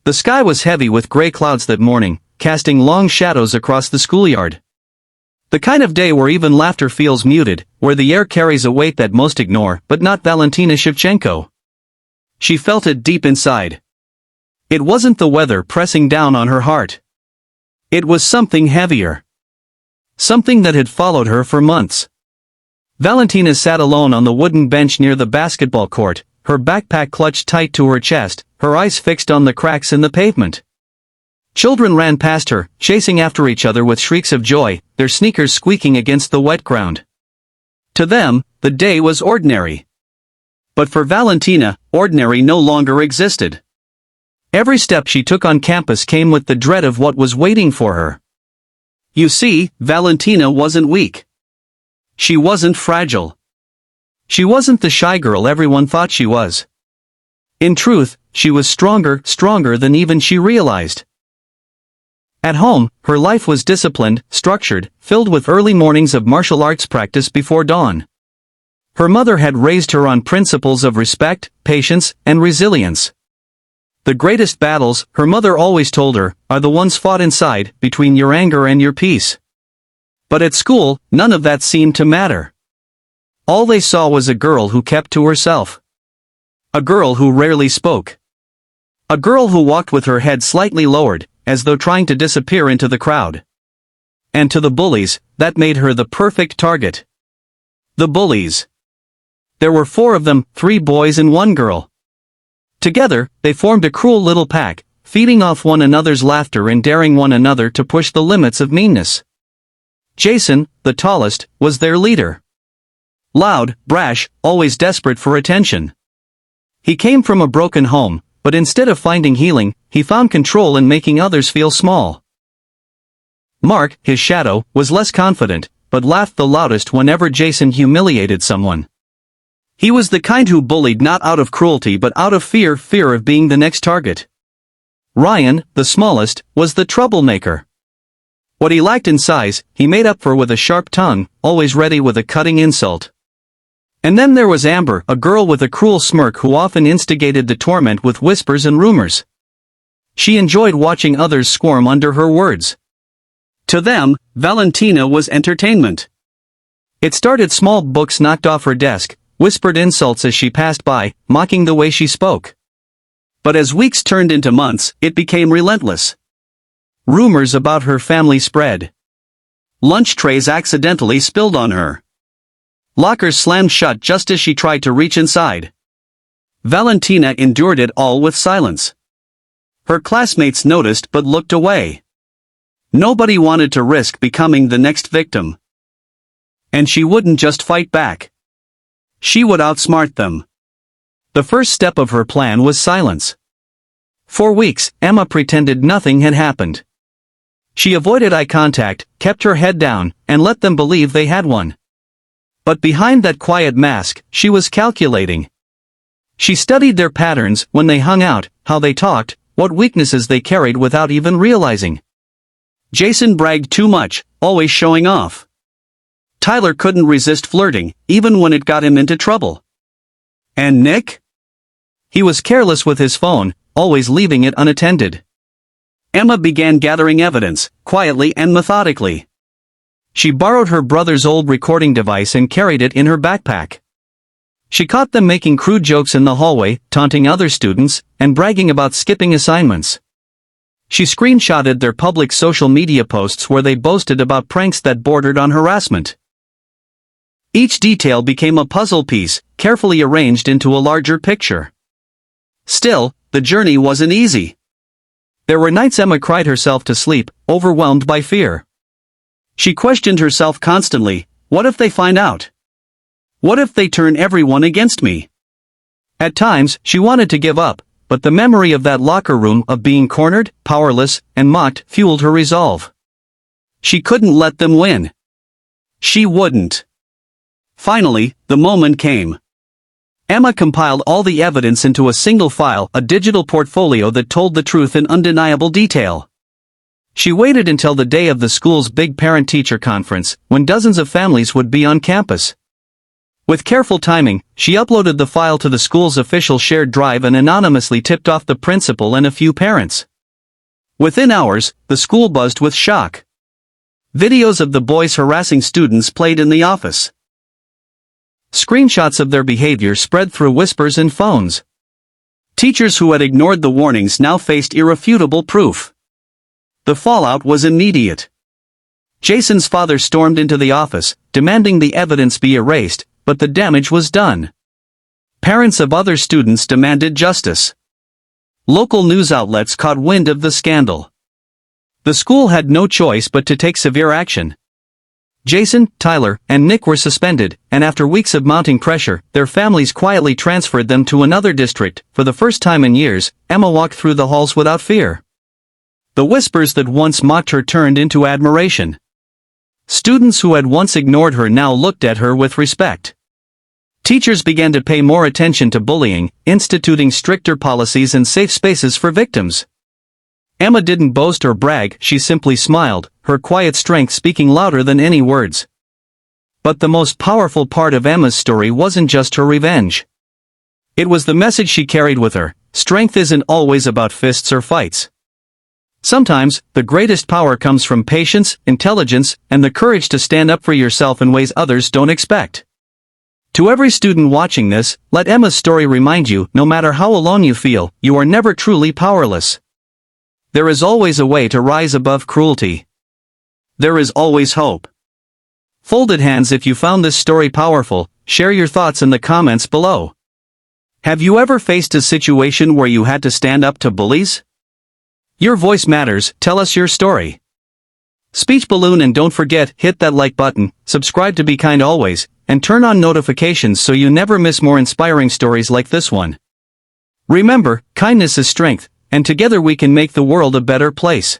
The sky was heavy with gray clouds that morning, casting long shadows across the schoolyard. The kind of day where even laughter feels muted, where the air carries a weight that most ignore, but not Valentina Shevchenko. She felt it deep inside. It wasn't the weather pressing down on her heart. It was something heavier. Something that had followed her for months. Valentina sat alone on the wooden bench near the basketball court, her backpack clutched tight to her chest, her eyes fixed on the cracks in the pavement. Children ran past her, chasing after each other with shrieks of joy, their sneakers squeaking against the wet ground. To them, the day was ordinary. But for Valentina, ordinary no longer existed. Every step she took on campus came with the dread of what was waiting for her. You see, Valentina wasn't weak. She wasn't fragile. She wasn't the shy girl everyone thought she was. In truth, she was stronger than even she realized. At home, her life was disciplined, structured, filled with early mornings of martial arts practice before dawn. Her mother had raised her on principles of respect, patience, and resilience. The greatest battles, her mother always told her, are the ones fought inside, between your anger and your peace. But at school, none of that seemed to matter. All they saw was a girl who kept to herself. A girl who rarely spoke. A girl who walked with her head slightly lowered, as though trying to disappear into the crowd. And to the bullies, that made her the perfect target. The bullies. There were 4 of them, 3 boys and 1 girl. Together, they formed a cruel little pack, feeding off one another's laughter and daring one another to push the limits of meanness. Jason, the tallest, was their leader. Loud, brash, always desperate for attention. He came from a broken home, but instead of finding healing, he found control in making others feel small. Mark, his shadow, was less confident, but laughed the loudest whenever Jason humiliated someone. He was the kind who bullied not out of cruelty but out of fear of being the next target. Ryan, the smallest, was the troublemaker. What he lacked in size, he made up for with a sharp tongue, always ready with a cutting insult. And then there was Amber, a girl with a cruel smirk who often instigated the torment with whispers and rumors. She enjoyed watching others squirm under her words. To them, Valentina was entertainment. It started small, books knocked off her desk, whispered insults as she passed by, mocking the way she spoke. But as weeks turned into months, it became relentless. Rumors about her family spread. Lunch trays accidentally spilled on her. Lockers slammed shut just as she tried to reach inside. Valentina endured it all with silence. Her classmates noticed but looked away. Nobody wanted to risk becoming the next victim. And she wouldn't just fight back. She would outsmart them. The first step of her plan was silence. For weeks, Emma pretended nothing had happened. She avoided eye contact, kept her head down, and let them believe they had one. But behind that quiet mask, she was calculating. She studied their patterns when they hung out, how they talked, what weaknesses they carried without even realizing. Jason bragged too much, always showing off. Tyler couldn't resist flirting, even when it got him into trouble. And Nick? He was careless with his phone, always leaving it unattended. Emma began gathering evidence, quietly and methodically. She borrowed her brother's old recording device and carried it in her backpack. She caught them making crude jokes in the hallway, taunting other students, and bragging about skipping assignments. She screenshotted their public social media posts where they boasted about pranks that bordered on harassment. Each detail became a puzzle piece, carefully arranged into a larger picture. Still, the journey wasn't easy. There were nights Emma cried herself to sleep, overwhelmed by fear. She questioned herself constantly, what if they find out? What if they turn everyone against me? At times, she wanted to give up, but the memory of that locker room of being cornered, powerless, and mocked fueled her resolve. She couldn't let them win. She wouldn't. Finally, the moment came. Emma compiled all the evidence into a single file, a digital portfolio that told the truth in undeniable detail. She waited until the day of the school's big parent-teacher conference, when dozens of families would be on campus. With careful timing, she uploaded the file to the school's official shared drive and anonymously tipped off the principal and a few parents. Within hours, the school buzzed with shock. Videos of the boys harassing students played in the office. Screenshots of their behavior spread through whispers and phones. Teachers who had ignored the warnings now faced irrefutable proof. The fallout was immediate. Jason's father stormed into the office, demanding the evidence be erased, but the damage was done. Parents of other students demanded justice. Local news outlets caught wind of the scandal. The school had no choice but to take severe action. Jason, Tyler, and Nick were suspended, and after weeks of mounting pressure, their families quietly transferred them to another district. For the first time in years, Emma walked through the halls without fear. The whispers that once mocked her turned into admiration. Students who had once ignored her now looked at her with respect. Teachers began to pay more attention to bullying, instituting stricter policies and safe spaces for victims. Emma didn't boast or brag, she simply smiled, her quiet strength speaking louder than any words. But the most powerful part of Emma's story wasn't just her revenge. It was the message she carried with her: strength isn't always about fists or fights. Sometimes, the greatest power comes from patience, intelligence, and the courage to stand up for yourself in ways others don't expect. To every student watching this, let Emma's story remind you, no matter how alone you feel, you are never truly powerless. There is always a way to rise above cruelty. There is always hope. Folded hands. If you found this story powerful, share your thoughts in the comments below. Have you ever faced a situation where you had to stand up to bullies? Your voice matters, tell us your story. Speech balloon, and don't forget, hit that like button, subscribe to Be Kind Always, and turn on notifications so you never miss more inspiring stories like this one. Remember, kindness is strength, and together we can make the world a better place.